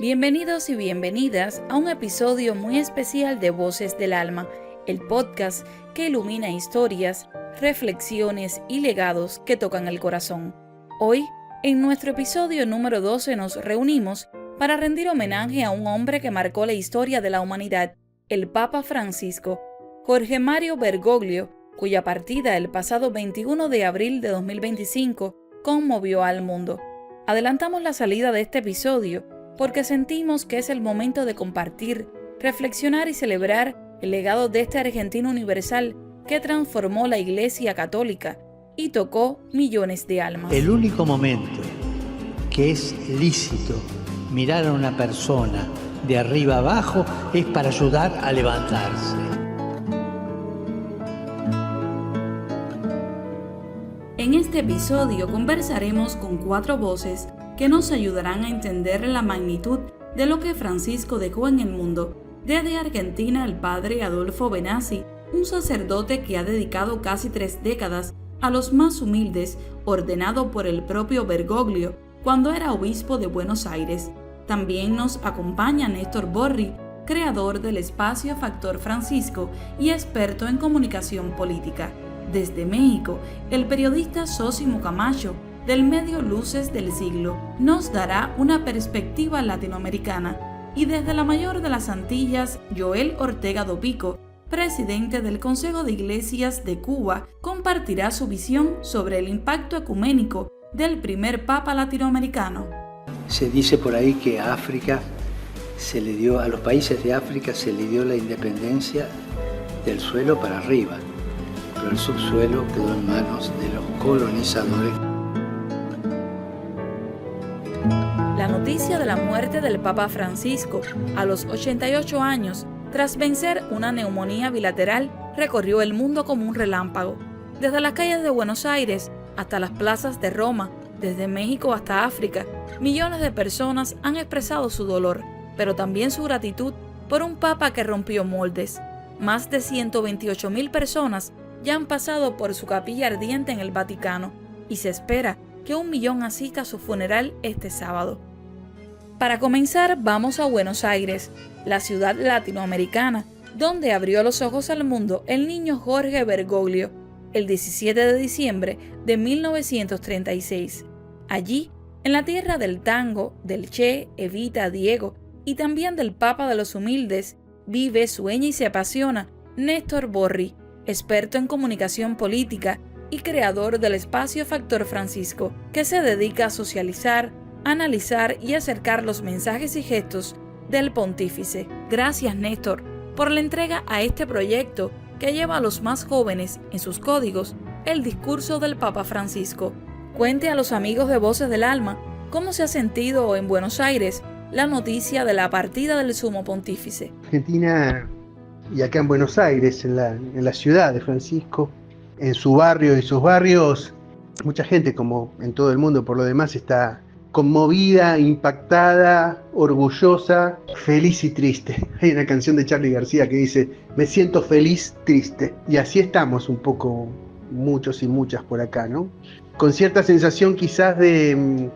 Bienvenidos y bienvenidas a un episodio muy especial de Voces del Alma, el podcast que ilumina historias, reflexiones y legados que tocan el corazón. Hoy, en nuestro episodio número 12, nos reunimos para rendir homenaje a un hombre que marcó la historia de la humanidad, el Papa Francisco, Jorge Mario Bergoglio, cuya partida el pasado 21 de abril de 2025 conmovió al mundo. Adelantamos la salida de este episodio porque sentimos que es el momento de compartir, reflexionar y celebrar el legado de este argentino universal que transformó la Iglesia Católica y tocó millones de almas. El único momento que es lícito mirar a una persona de arriba abajo es para ayudar a levantarse. En este episodio conversaremos con 4 voces que nos ayudarán a entender la magnitud de lo que Francisco dejó en el mundo. Desde Argentina, el padre Adolfo Benassi, un sacerdote que ha dedicado casi 3 décadas a los más humildes, ordenado por el propio Bergoglio cuando era obispo de Buenos Aires. También nos acompaña Néstor Borri, creador del espacio Factor Francisco y experto en comunicación política. Desde México, el periodista Zósimo Camacho, del medio Luces del Siglo, nos dará una perspectiva latinoamericana. Y desde la mayor de las Antillas, Joel Ortega Dopico, presidente del Consejo de Iglesias de Cuba, compartirá su visión sobre el impacto ecuménico del primer Papa latinoamericano. Se dice por ahí que a los países de África se le dio la independencia del suelo para arriba, pero el subsuelo quedó en manos de los colonizadores. La noticia de la muerte del Papa Francisco a los 88 años, tras vencer una neumonía bilateral, recorrió el mundo como un relámpago. Desde las calles de Buenos Aires hasta las plazas de Roma, desde México hasta África, millones de personas han expresado su dolor, pero también su gratitud por un Papa que rompió moldes. Más de 128.000 personas ya han pasado por su capilla ardiente en el Vaticano y se espera que 1 millón asista a su funeral este sábado. Para comenzar, vamos a Buenos Aires, la ciudad latinoamericana, donde abrió los ojos al mundo el niño Jorge Bergoglio, el 17 de diciembre de 1936. Allí, en la tierra del tango, del Che, Evita, Diego y también del Papa de los Humildes, vive, sueña y se apasiona Néstor Borri, experto en comunicación política y creador del espacio Factor Francisco, que se dedica a socializar, analizar y acercar los mensajes y gestos del pontífice. Gracias, Néstor, por la entrega a este proyecto que lleva a los más jóvenes en sus códigos el discurso del Papa Francisco. Cuente a los amigos de Voces del Alma cómo se ha sentido en Buenos Aires la noticia de la partida del Sumo Pontífice. Argentina y acá en Buenos Aires, en la ciudad de Francisco, en su barrio y sus barrios, mucha gente, como en todo el mundo por lo demás, está conmovida, impactada, orgullosa, feliz y triste. Hay una canción de Charly García que dice: me siento feliz, triste. Y así estamos un poco muchos y muchas por acá, ¿no? Con cierta sensación quizás de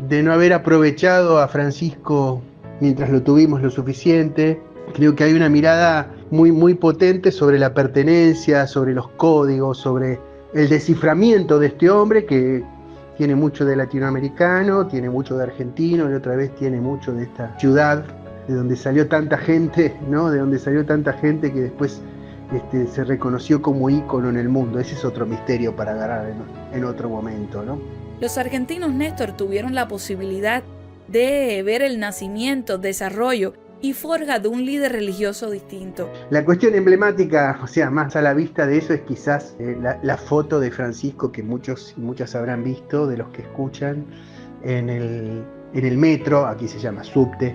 no haber aprovechado a Francisco mientras lo tuvimos lo suficiente. Creo que hay una mirada muy, muy potente sobre la pertenencia, sobre los códigos, sobre el desciframiento de este hombre que tiene mucho de latinoamericano, tiene mucho de argentino y otra vez tiene mucho de esta ciudad de donde salió tanta gente, ¿no? De donde salió tanta gente que después se reconoció como ícono en el mundo. Ese es otro misterio para agarrar en otro momento, ¿no? Los argentinos, Néstor, tuvieron la posibilidad de ver el nacimiento, desarrollo y forja de un líder religioso distinto. La cuestión emblemática, o sea, más a la vista de eso, es quizás la foto de Francisco que muchos y muchas habrán visto, de los que escuchan, en el metro, aquí se llama subte,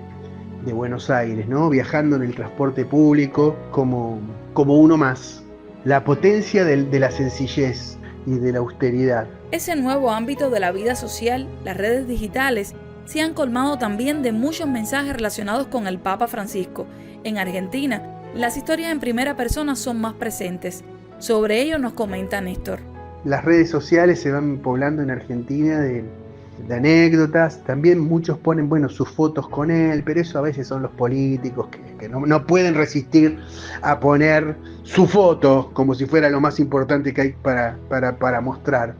de Buenos Aires, ¿no? Viajando en el transporte público como uno más. La potencia de la sencillez y de la austeridad. Ese nuevo ámbito de la vida social, las redes digitales, se han colmado también de muchos mensajes relacionados con el Papa Francisco. En Argentina, las historias en primera persona son más presentes. Sobre ello nos comenta Néstor. Las redes sociales se van poblando en Argentina de anécdotas. También muchos ponen, bueno, sus fotos con él, pero eso a veces son los políticos que no pueden resistir a poner su foto como si fuera lo más importante que hay para mostrar.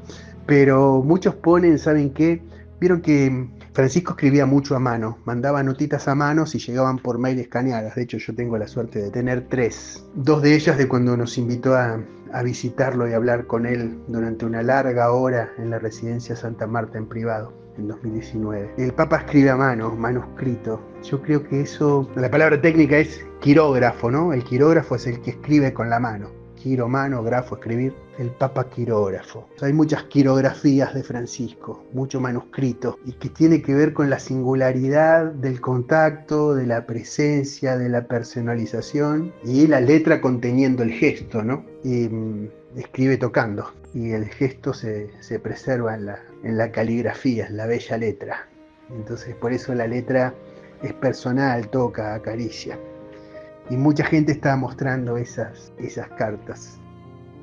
Pero muchos ponen, ¿saben qué? Vieron que Francisco escribía mucho a mano, mandaba notitas a mano y llegaban por mail escaneadas. De hecho, yo tengo la suerte de tener 3. 2 de ellas de cuando nos invitó a visitarlo y hablar con él durante una larga hora en la residencia Santa Marta en privado, en 2019. El Papa escribe a mano, manuscrito. Yo creo que eso, la palabra técnica es quirógrafo, ¿no? El quirógrafo es el que escribe con la mano. Quiro, mano, grafo, escribir. El Papa quirógrafo. Hay muchas quirografías de Francisco, mucho manuscrito, y que tiene que ver con la singularidad del contacto, de la presencia, de la personalización y la letra conteniendo el gesto, ¿no? Y escribe tocando, y el gesto se preserva en la caligrafía, en la bella letra. Entonces por eso la letra es personal, toca, acaricia. Y mucha gente está mostrando esas cartas.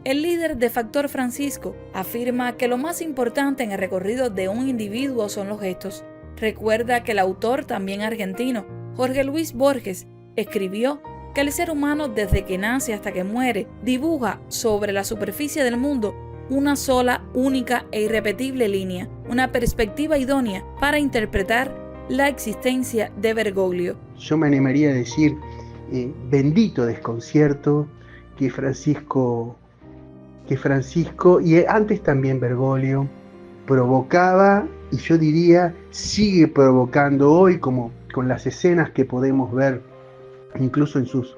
El líder de Factor Francisco afirma que lo más importante en el recorrido de un individuo son los gestos. Recuerda que el autor, también argentino, Jorge Luis Borges, escribió que el ser humano desde que nace hasta que muere dibuja sobre la superficie del mundo una sola, única e irrepetible línea, una perspectiva idónea para interpretar la existencia de Bergoglio. Yo me animaría a decir, bendito desconcierto que Francisco y antes también Bergoglio provocaba, y yo diría sigue provocando hoy, como con las escenas que podemos ver incluso en sus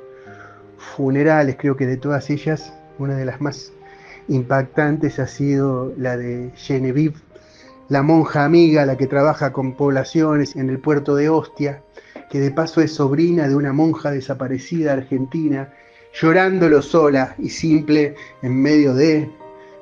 funerales. Creo que de todas ellas una de las más impactantes ha sido la de Genevieve, la monja amiga, la que trabaja con poblaciones en el puerto de Ostia, que de paso es sobrina de una monja desaparecida argentina, llorándolo sola y simple en medio de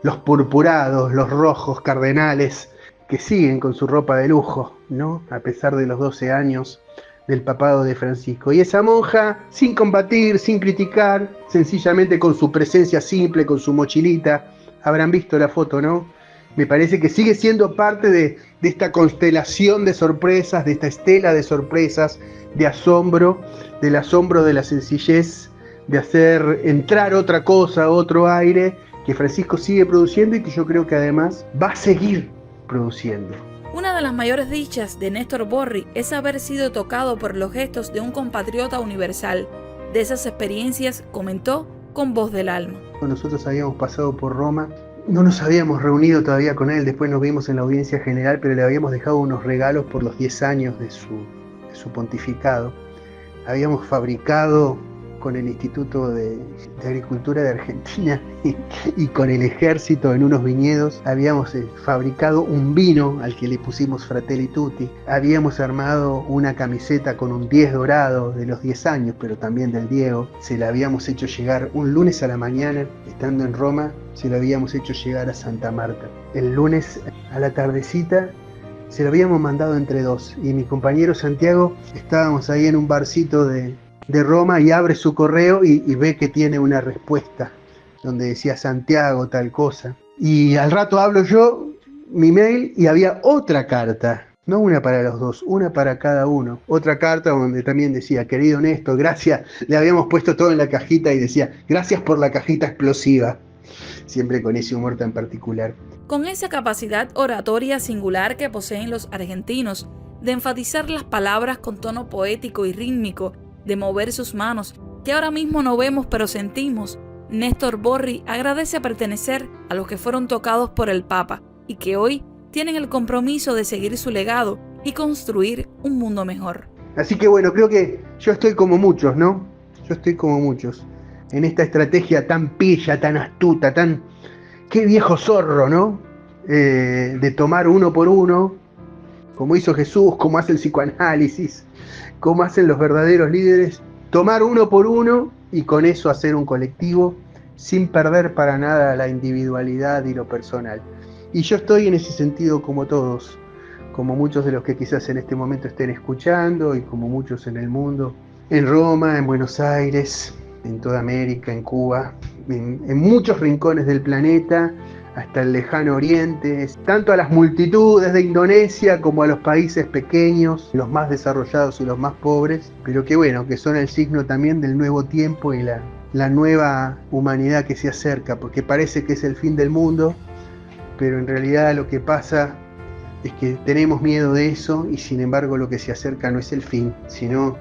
los purpurados, los rojos cardenales que siguen con su ropa de lujo, ¿no? A pesar de los 12 años del papado de Francisco. Y esa monja, sin combatir, sin criticar, sencillamente con su presencia simple, con su mochilita, habrán visto la foto, ¿no? Me parece que sigue siendo parte de esta constelación de sorpresas, de esta estela de sorpresas, de asombro, del asombro de la sencillez, de hacer entrar otra cosa, otro aire, que Francisco sigue produciendo y que yo creo que además va a seguir produciendo. Una de las mayores dichas de Néstor Borri es haber sido tocado por los gestos de un compatriota universal. De esas experiencias comentó con voz del alma. Nosotros habíamos pasado por Roma, no nos habíamos reunido todavía con él, después nos vimos en la audiencia general, pero le habíamos dejado unos regalos por los 10 años de su pontificado. Habíamos fabricado con el Instituto de Agricultura de Argentina y con el Ejército en unos viñedos, habíamos fabricado un vino al que le pusimos Fratelli Tutti, habíamos armado una camiseta con un 10 dorado de los 10 años, pero también del Diego, se la habíamos hecho llegar un lunes a la mañana, estando en Roma, se la habíamos hecho llegar a Santa Marta. El lunes a la tardecita se lo habíamos mandado entre 2, y mi compañero Santiago, estábamos ahí en un barcito de Roma, y abre su correo y ve que tiene una respuesta donde decía Santiago tal cosa, y al rato hablo yo mi mail y había otra carta, no una para los dos, una para cada uno, otra carta donde también decía: querido Néstor, gracias, le habíamos puesto todo en la cajita y decía: gracias por la cajita explosiva, siempre con ese humor tan particular. Con esa capacidad oratoria singular que poseen los argentinos de enfatizar las palabras con tono poético y rítmico, de mover sus manos, que ahora mismo no vemos pero sentimos, Néstor Borri agradece pertenecer a los que fueron tocados por el Papa y que hoy tienen el compromiso de seguir su legado y construir un mundo mejor. Así que bueno, creo que yo estoy como muchos, ¿no? Yo estoy como muchos en esta estrategia tan pilla, tan astuta, tan... ¡Qué viejo zorro!, ¿no? De tomar uno por uno, como hizo Jesús, como hace el psicoanálisis, como hacen los verdaderos líderes, tomar uno por uno y con eso hacer un colectivo sin perder para nada la individualidad y lo personal. Y yo estoy en ese sentido como todos, como muchos de los que quizás en este momento estén escuchando y como muchos en el mundo, en Roma, en Buenos Aires, en toda América, en Cuba, en muchos rincones del planeta, hasta el lejano oriente, tanto a las multitudes de Indonesia como a los países pequeños, los más desarrollados y los más pobres, pero que bueno, que son el signo también del nuevo tiempo y la nueva humanidad que se acerca, porque parece que es el fin del mundo, pero en realidad lo que pasa es que tenemos miedo de eso y sin embargo lo que se acerca no es el fin, sino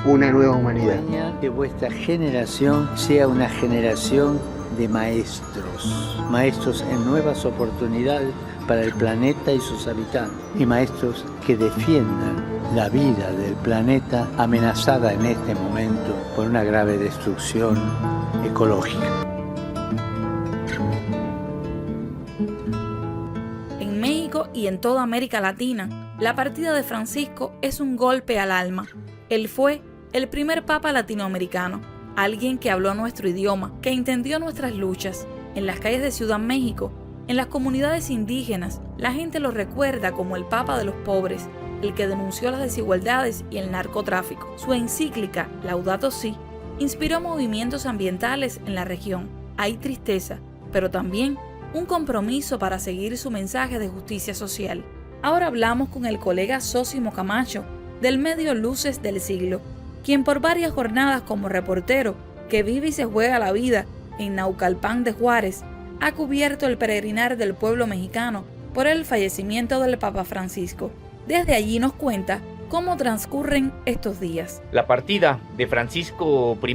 una nueva humanidad. Que vuestra generación sea una generación de maestros en nuevas oportunidades para el planeta y sus habitantes, y maestros que defiendan la vida del planeta amenazada en este momento por una grave destrucción ecológica. En México y en toda América Latina, la partida de Francisco es un golpe al alma. Él fue el primer papa latinoamericano, alguien que habló nuestro idioma, que entendió nuestras luchas. En las calles de Ciudad México, en las comunidades indígenas, la gente lo recuerda como el papa de los pobres, el que denunció las desigualdades y el narcotráfico. Su encíclica, Laudato Si, inspiró movimientos ambientales en la región. Hay tristeza, pero también un compromiso para seguir su mensaje de justicia social. Ahora hablamos con el colega Zósimo Camacho, del medio Luces del Siglo, quien por varias jornadas como reportero que vive y se juega la vida en Naucalpan de Juárez, ha cubierto el peregrinar del pueblo mexicano por el fallecimiento del Papa Francisco. Desde allí nos cuenta cómo transcurren estos días. La partida de Francisco I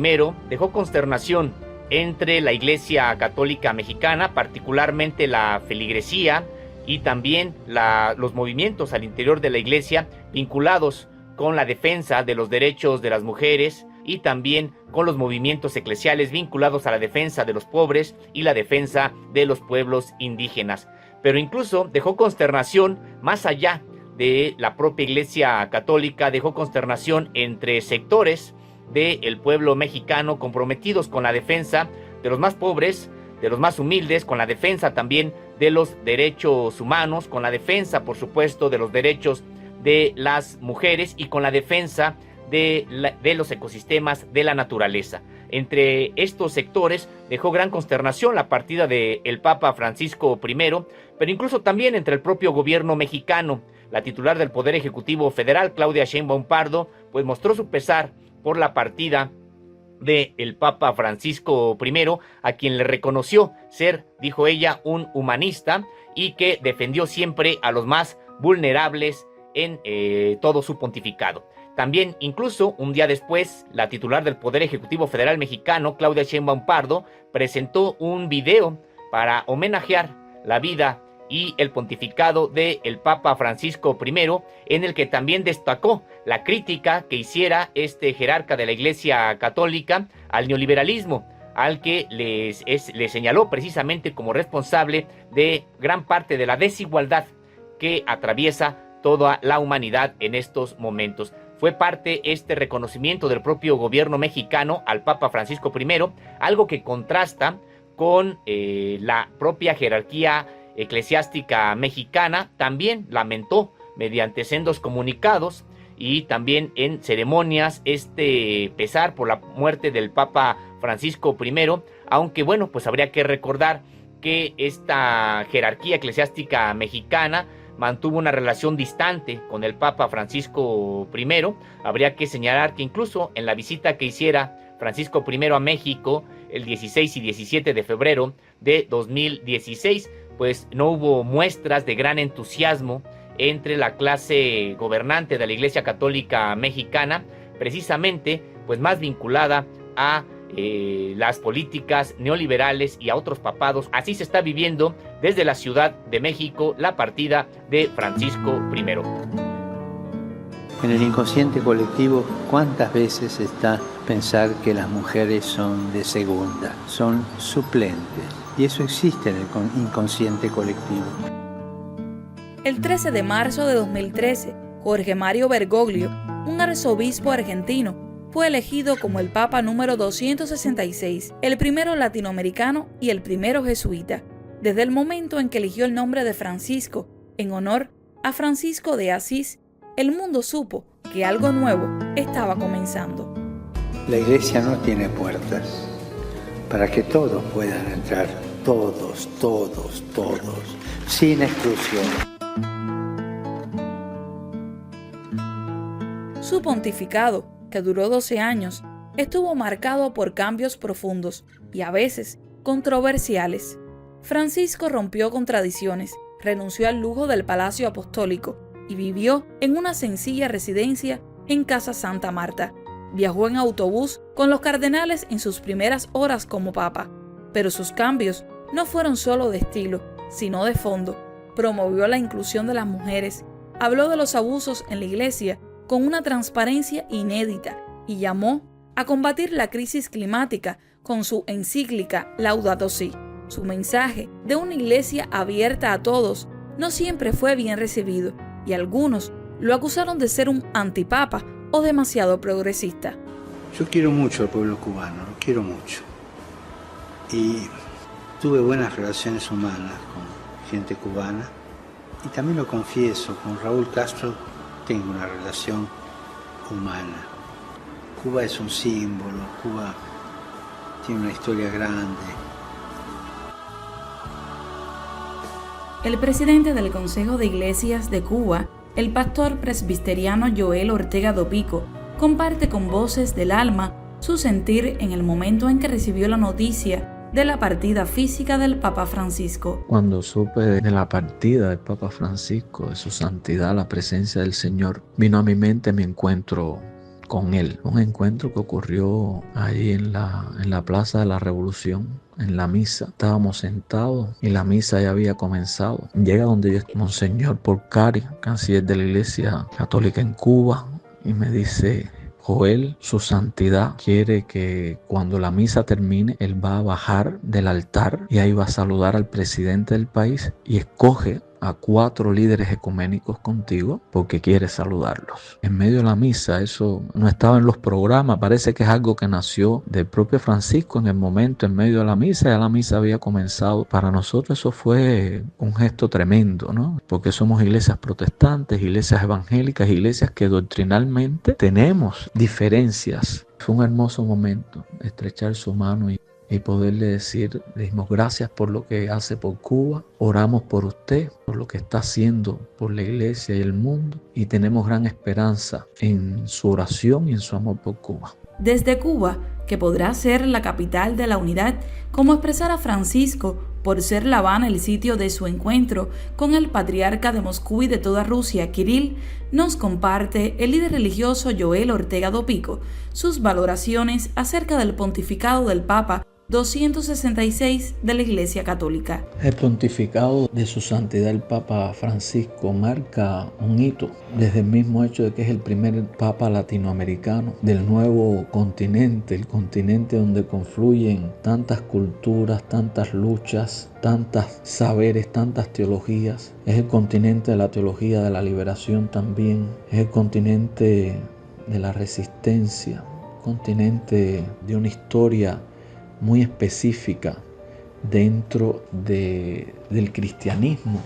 dejó consternación entre la Iglesia Católica Mexicana, particularmente la feligresía y también los movimientos al interior de la Iglesia vinculados con la defensa de los derechos de las mujeres y también con los movimientos eclesiales vinculados a la defensa de los pobres y la defensa de los pueblos indígenas. Pero incluso dejó consternación más allá de la propia Iglesia Católica, dejó consternación entre sectores del pueblo mexicano comprometidos con la defensa de los más pobres, de los más humildes, con la defensa también de los derechos humanos, con la defensa, por supuesto, de los derechos de las mujeres y con la defensa de los ecosistemas de la naturaleza. Entre estos sectores dejó gran consternación la partida del Papa Francisco I, pero incluso también entre el propio gobierno mexicano. La titular del Poder Ejecutivo Federal, Claudia Sheinbaum Pardo, pues mostró su pesar por la partida del Papa Francisco I, a quien le reconoció ser, dijo ella, un humanista y que defendió siempre a los más vulnerables en todo su pontificado. También, incluso un día después, la titular del Poder Ejecutivo Federal Mexicano, Claudia Sheinbaum Pardo, presentó un video para homenajear la vida y el pontificado del Papa Francisco I, en el que también destacó la crítica que hiciera este jerarca de la Iglesia Católica al neoliberalismo, al que le señaló precisamente como responsable de gran parte de la desigualdad que atraviesa toda la humanidad en estos momentos. Fue parte este reconocimiento del propio gobierno mexicano al Papa Francisco I, algo que contrasta con la propia jerarquía eclesiástica mexicana. También lamentó mediante sendos comunicados y también en ceremonias este pesar por la muerte del Papa Francisco I, aunque bueno, pues habría que recordar que esta jerarquía eclesiástica mexicana mantuvo una relación distante con el Papa Francisco I. Habría que señalar que incluso en la visita que hiciera Francisco I a México el 16 y 17 de febrero de 2016, pues no hubo muestras de gran entusiasmo entre la clase gobernante de la Iglesia Católica Mexicana, precisamente pues más vinculada a las políticas neoliberales y a otros papados. Así se está viviendo desde la Ciudad de México la partida de Francisco I. En el inconsciente colectivo, ¿cuántas veces está pensar que las mujeres son de segunda, son suplentes? Y eso existe en el inconsciente colectivo. El 13 de marzo de 2013, Jorge Mario Bergoglio, un arzobispo argentino, fue elegido como el Papa número 266, el primero latinoamericano y el primero jesuita, desde el momento en que eligió el nombre de Francisco, en honor a Francisco de Asís. El mundo supo que algo nuevo estaba comenzando. La Iglesia no tiene puertas para que todos puedan entrar. todos, todos, todos, sin exclusión. Su pontificado, que duró 12 años, estuvo marcado por cambios profundos y a veces controversiales. Francisco rompió con tradiciones, renunció al lujo del Palacio Apostólico y vivió en una sencilla residencia en Casa Santa Marta. Viajó en autobús con los cardenales en sus primeras horas como papa, pero sus cambios no fueron solo de estilo, sino de fondo. Promovió la inclusión de las mujeres, habló de los abusos en la iglesia con una transparencia inédita y llamó a combatir la crisis climática con su encíclica Laudato Si. Su mensaje de una iglesia abierta a todos no siempre fue bien recibido y algunos lo acusaron de ser un antipapa o demasiado progresista. Yo quiero mucho al pueblo cubano, lo quiero mucho. Y tuve buenas relaciones humanas con gente cubana y también lo confieso, con Raúl Castro tengo una relación humana. Cuba es un símbolo, Cuba tiene una historia grande. El presidente del Consejo de Iglesias de Cuba, el pastor presbiteriano Joel Ortega do Pico, comparte con Voces del Alma su sentir en el momento en que recibió la noticia de la partida física del Papa Francisco. Cuando supe de la partida del Papa Francisco, de su santidad, la presencia del Señor, vino a mi mente mi encuentro con él. Un encuentro que ocurrió ahí en la Plaza de la Revolución, en la misa. Estábamos sentados y la misa ya había comenzado. Llega donde yo, Monseñor Porcari, canciller de la Iglesia Católica en Cuba, y me dice: Joel, su santidad quiere que cuando la misa termine, él va a bajar del altar y ahí va a saludar al presidente del país y escoge a 4 líderes ecuménicos contigo porque quiere saludarlos. En medio de la misa, eso no estaba en los programas, parece que es algo que nació del propio Francisco en el momento, en medio de la misa, ya la misa había comenzado. Para nosotros eso fue un gesto tremendo, ¿no? Porque somos iglesias protestantes, iglesias evangélicas, iglesias que doctrinalmente tenemos diferencias. Fue un hermoso momento, estrechar su mano y poderle decir, le dimos gracias por lo que hace por Cuba, oramos por usted, por lo que está haciendo por la iglesia y el mundo, y tenemos gran esperanza en su oración y en su amor por Cuba. Desde Cuba, que podrá ser la capital de la unidad, como expresara Francisco, por ser La Habana el sitio de su encuentro con el patriarca de Moscú y de toda Rusia, Kirill, nos comparte el líder religioso Joel Ortega do Pico sus valoraciones acerca del pontificado del Papa 266 de la Iglesia Católica. El pontificado de su santidad el Papa Francisco marca un hito desde el mismo hecho de que es el primer Papa latinoamericano del nuevo continente, el continente donde confluyen tantas culturas, tantas luchas, tantos saberes, tantas teologías. Es el continente de la teología de la liberación también, es el continente de la resistencia, continente de una historia muy específica dentro del cristianismo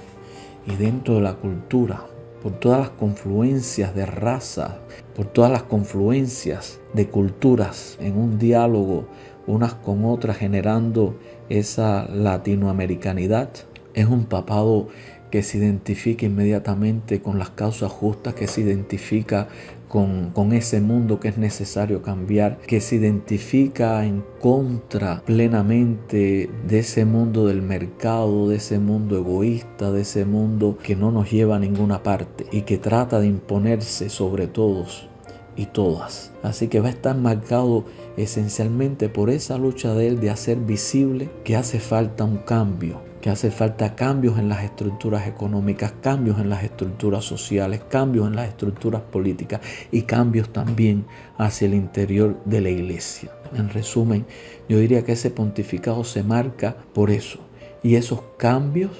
y dentro de la cultura, por todas las confluencias de razas, por todas las confluencias de culturas en un diálogo unas con otras, generando esa latinoamericanidad. Es un papado que se identifica inmediatamente con las causas justas, que se identifica con ese mundo que es necesario cambiar, que se identifica en contra plenamente de ese mundo del mercado, de ese mundo egoísta, de ese mundo que no nos lleva a ninguna parte y que trata de imponerse sobre todos y todas. Así que va a estar marcado esencialmente por esa lucha de él de hacer visible que hace falta un cambio, que hace falta cambios en las estructuras económicas, cambios en las estructuras sociales, cambios en las estructuras políticas y cambios también hacia el interior de la iglesia. En resumen, yo diría que ese pontificado se marca por eso, y esos cambios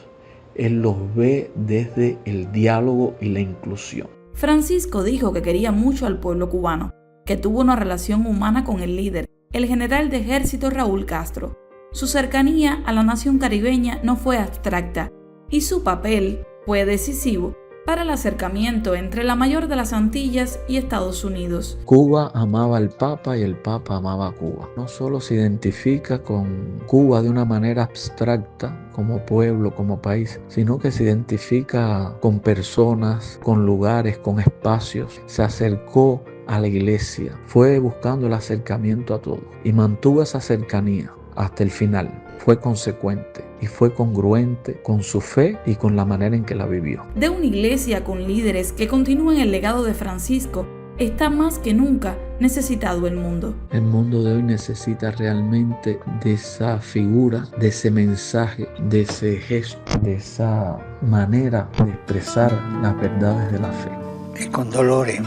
él los ve desde el diálogo y la inclusión. Francisco dijo que quería mucho al pueblo cubano, que tuvo una relación humana con el líder, el general de ejército Raúl Castro. Su cercanía a la nación caribeña no fue abstracta y su papel fue decisivo para el acercamiento entre la mayor de las Antillas y Estados Unidos. Cuba amaba al Papa y el Papa amaba a Cuba. No solo se identifica con Cuba de una manera abstracta, como pueblo, como país, sino que se identifica con personas, con lugares, con espacios. Se acercó a la iglesia, fue buscando el acercamiento a todos y mantuvo esa cercanía hasta el final. Fue consecuente y fue congruente con su fe y con la manera en que la vivió. De una iglesia con líderes que continúen el legado de Francisco, está más que nunca necesitado el mundo. El mundo de hoy necesita realmente de esa figura, de ese mensaje, de ese gesto, de esa manera de expresar las verdades de la fe. E con dolore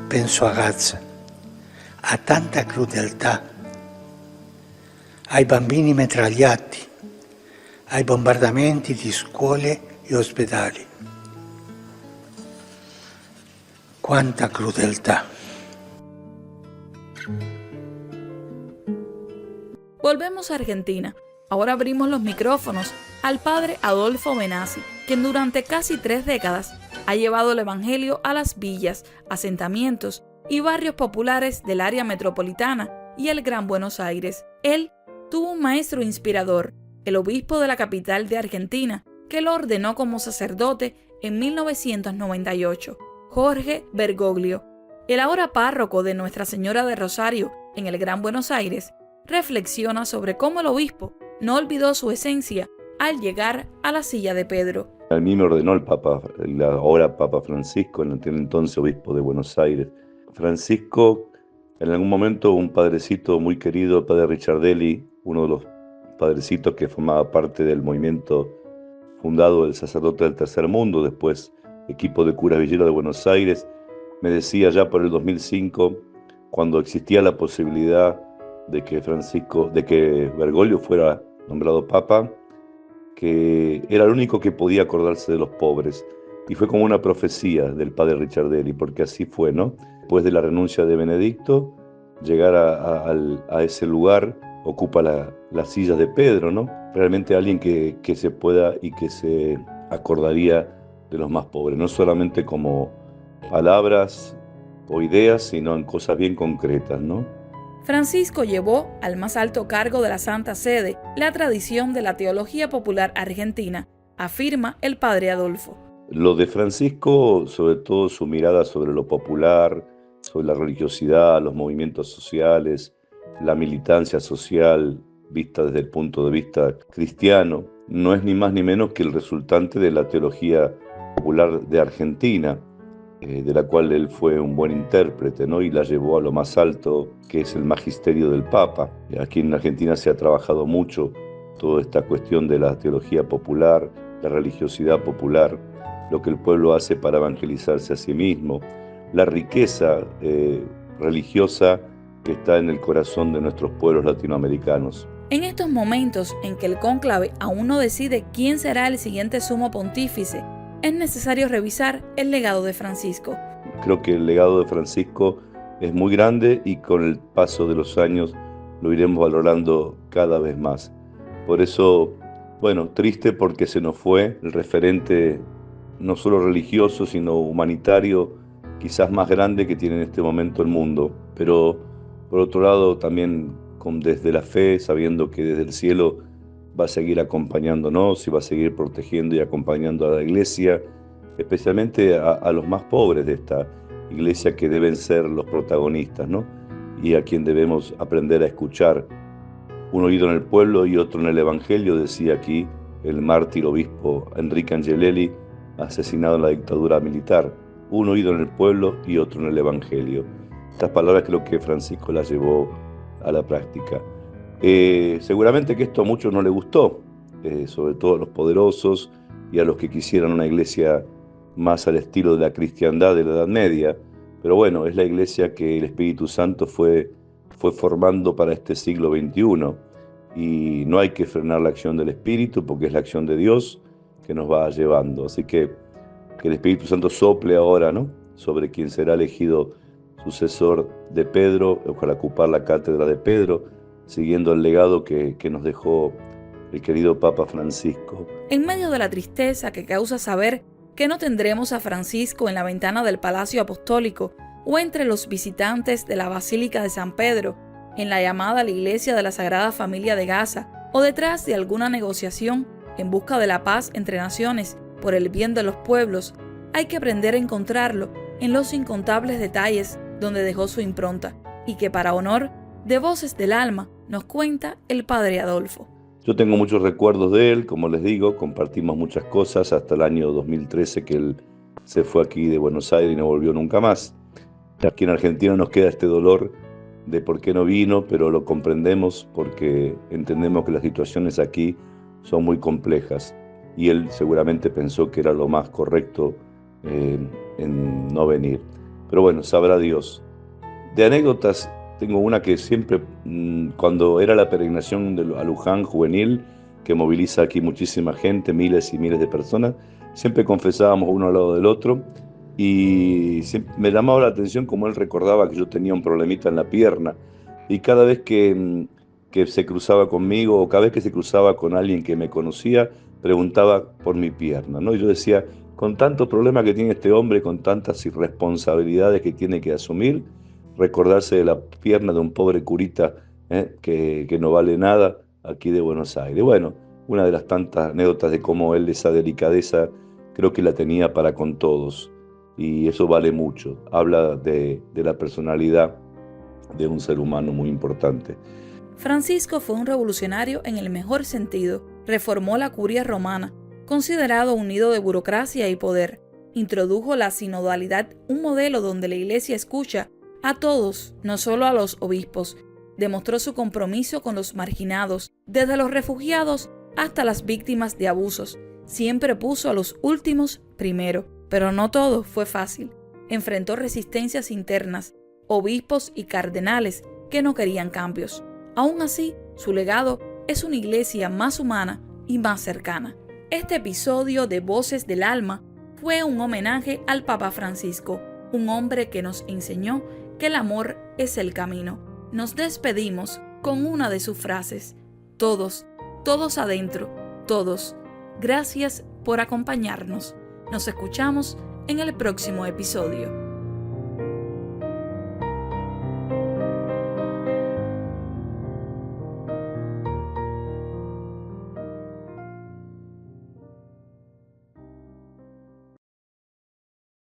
penso a Gaza, a tanta crudeltà, ai bambini metragliati, ai bombardamenti di scuole e ospedali. Quanta crudeltà. Volvemos a Argentina. Ahora abrimos los micrófonos al padre Adolfo Benassi, quien durante casi 3 décadas ha llevado el evangelio a las villas, asentamientos y barrios populares del área metropolitana y el Gran Buenos Aires. Él tuvo un maestro inspirador, el obispo de la capital de Argentina, que lo ordenó como sacerdote en 1998, Jorge Bergoglio. El ahora párroco de Nuestra Señora de Rosario en el Gran Buenos Aires reflexiona sobre cómo el obispo no olvidó su esencia al llegar a la silla de Pedro. A mí me ordenó el Papa, el ahora Papa Francisco, en aquel entonces obispo de Buenos Aires. Francisco, en algún momento un padrecito muy querido, el padre Ricciardelli, uno de los padrecitos que formaba parte del movimiento fundado del sacerdote del Tercer Mundo, después equipo de curas villeros de Buenos Aires, me decía ya por el 2005, cuando existía la posibilidad de que Bergoglio fuera nombrado Papa, que era el único que podía acordarse de los pobres. Y fue como una profecía del padre Ricciardelli, porque así fue, ¿no? Después de la renuncia de Benedicto, llegar a ese lugar ocupa las sillas de Pedro, ¿no? Realmente alguien que se pueda y que se acordaría de los más pobres, no solamente como palabras o ideas, sino en cosas bien concretas, ¿no? Francisco llevó al más alto cargo de la Santa Sede la tradición de la teología popular argentina, afirma el padre Adolfo. Lo de Francisco, sobre todo su mirada sobre lo popular, sobre la religiosidad, los movimientos sociales, la militancia social vista desde el punto de vista cristiano, no es ni más ni menos que el resultante de la teología popular de Argentina, de la cual él fue un buen intérprete, ¿no? Y la llevó a lo más alto, que es el magisterio del Papa. Aquí en Argentina se ha trabajado mucho toda esta cuestión de la teología popular, la religiosidad popular, lo que el pueblo hace para evangelizarse a sí mismo, la riqueza religiosa que está en el corazón de nuestros pueblos latinoamericanos. En estos momentos en que el cónclave aún no decide quién será el siguiente sumo pontífice, es necesario revisar el legado de Francisco. Creo que el legado de Francisco es muy grande y con el paso de los años lo iremos valorando cada vez más. Por eso, triste porque se nos fue el referente no solo religioso, sino humanitario, quizás más grande que tiene en este momento el mundo. Pero, por otro lado, también desde la fe, sabiendo que desde el cielo va a seguir acompañándonos y va a seguir protegiendo y acompañando a la iglesia, especialmente a los más pobres de esta iglesia que deben ser los protagonistas, ¿no? Y a quien debemos aprender a escuchar. Un oído en el pueblo y otro en el evangelio, decía aquí el mártir obispo Enrique Angelelli, asesinado en la dictadura militar. Un oído en el pueblo y otro en el evangelio. Estas palabras creo que Francisco las llevó a la práctica. Seguramente que esto a muchos no les gustó, sobre todo a los poderosos y a los que quisieran una iglesia más al estilo de la cristiandad de la Edad Media, pero bueno, es la iglesia que el Espíritu Santo fue formando para este siglo XXI y no hay que frenar la acción del Espíritu porque es la acción de Dios que nos va llevando, así que el Espíritu Santo sople ahora, ¿no?, sobre quien será elegido sucesor de Pedro, ojalá ocupar la cátedra de Pedro, siguiendo el legado que nos dejó el querido Papa Francisco. En medio de la tristeza que causa saber que no tendremos a Francisco en la ventana del Palacio Apostólico o entre los visitantes de la Basílica de San Pedro, en la llamada la Iglesia de la Sagrada Familia de Gaza, o detrás de alguna negociación en busca de la paz entre naciones por el bien de los pueblos. Hay que aprender a encontrarlo en los incontables detalles donde dejó su impronta y que para honor de Voces del Alma nos cuenta el Padre Adolfo. Yo tengo muchos recuerdos de él, como les digo, compartimos muchas cosas hasta el año 2013 que él se fue aquí de Buenos Aires y no volvió nunca más. Aquí en Argentina nos queda este dolor de por qué no vino, pero lo comprendemos porque entendemos que las situaciones aquí son muy complejas y él seguramente pensó que era lo más correcto en no venir. Pero bueno, sabrá Dios. De anécdotas, tengo una que siempre, cuando era la peregrinación a Luján juvenil, que moviliza aquí muchísima gente, miles y miles de personas, siempre confesábamos uno al lado del otro y me llamaba la atención como él recordaba que yo tenía un problemita en la pierna y cada vez que se cruzaba conmigo o cada vez que se cruzaba con alguien que me conocía, preguntaba por mi pierna, ¿no? Y yo decía, con tantos problemas que tiene este hombre, con tantas irresponsabilidades que tiene que asumir, recordarse de la pierna de un pobre curita que no vale nada aquí de Buenos Aires. Bueno, una de las tantas anécdotas de cómo él esa delicadeza creo que la tenía para con todos y eso vale mucho. Habla de la personalidad de un ser humano muy importante. Francisco fue un revolucionario en el mejor sentido. Reformó la curia romana, considerado un nido de burocracia y poder. Introdujo la sinodalidad, un modelo donde la Iglesia escucha a todos, no solo a los obispos. Demostró su compromiso con los marginados, desde los refugiados hasta las víctimas de abusos. Siempre puso a los últimos primero, pero no todo fue fácil. Enfrentó resistencias internas, obispos y cardenales que no querían cambios. Aún así, su legado es una iglesia más humana y más cercana. Este episodio de Voces del Alma fue un homenaje al Papa Francisco, un hombre que nos enseñó que el amor es el camino. Nos despedimos con una de sus frases: todos, todos adentro, todos. Gracias por acompañarnos. Nos escuchamos en el próximo episodio.